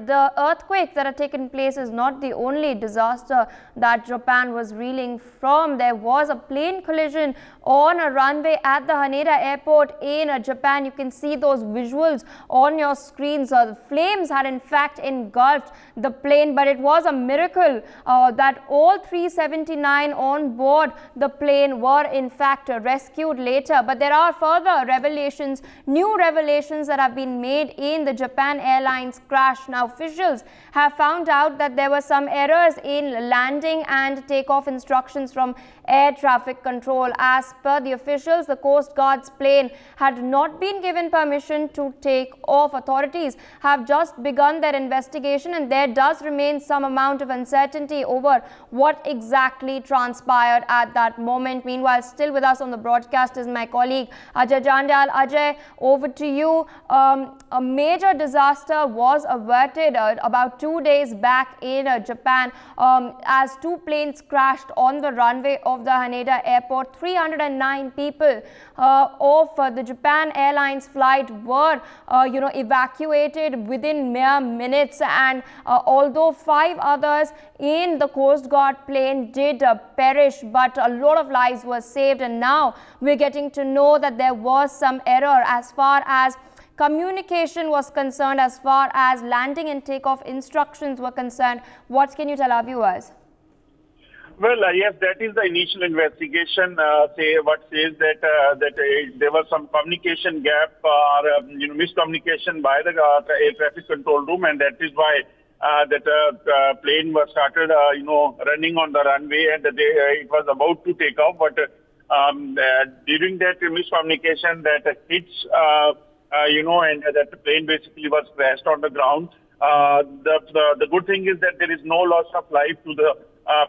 the earthquake that had taken place is not the only disaster that Japan was reeling from. There was a plane collision on a runway at the Haneda airport in Japan. You can see those visuals on your screens. The flames had in fact engulfed the plane, but it was a miracle that all 379 on board the plane were in fact rescued later. But there are further revelations, new revelations that have been made in the Japan Airlines crash. Now, officials have found out that there were some errors in landing and takeoff instructions from air traffic control. As per the officials, the Coast Guard's plane had not been given permission to take off. Authorities have just begun their investigation, and there does remain some amount of uncertainty over what exactly transpired at that moment. Meanwhile, still with us on the broadcast is my colleague Ajay Jandal. Ajay, over to you. A major disaster was averted about 2 days back in Japan as two planes crashed on the runway of the Haneda airport. 309 people of the Japan Airlines flight were evacuated within mere minutes, and although 5 others in the Coast Guard plane did perish, but a lot of lives were saved. And now we're getting to know that there was some error as far as communication was concerned, as far as landing and takeoff instructions were concerned. What can you tell our viewers? Well, yes, that is the initial investigation. What says that there was some communication gap or miscommunication by the air traffic control room, and that is why that plane was started running on the runway, and it was about to take off. But during that miscommunication, that hits and that the plane basically was crashed on the ground. The good thing is that there is no loss of life to the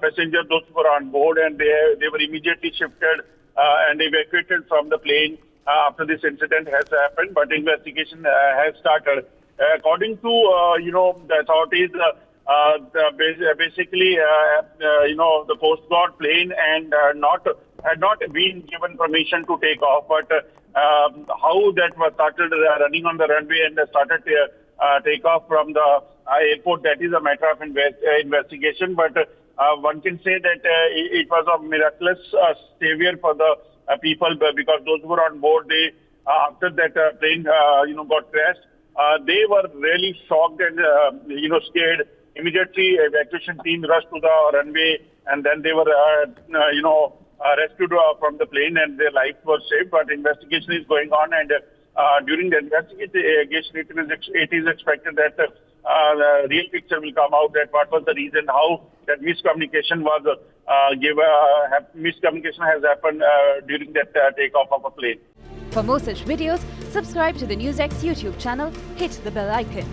passengers, those who were on board, and they were immediately shifted and evacuated from the plane after this incident has happened. But investigation has started. According to the authorities, basically the Coast Guard plane and had not been given permission to take off, but how that was started running on the runway and started take off from the airport, that is a matter of investigation. But one can say that it was a miraculous savior for the people, because those who were on board, they after that plane got crashed, they were really shocked and scared. Immediately, evacuation team rushed to the runway, and then they were rescued from the plane, and their lives were saved. But investigation is going on, and during the investigation, it is expected that the real picture will come out, that what was the reason, how that miscommunication was miscommunication has happened during that takeoff of a plane. For more such videos, subscribe to the NewsX YouTube channel, hit the bell icon.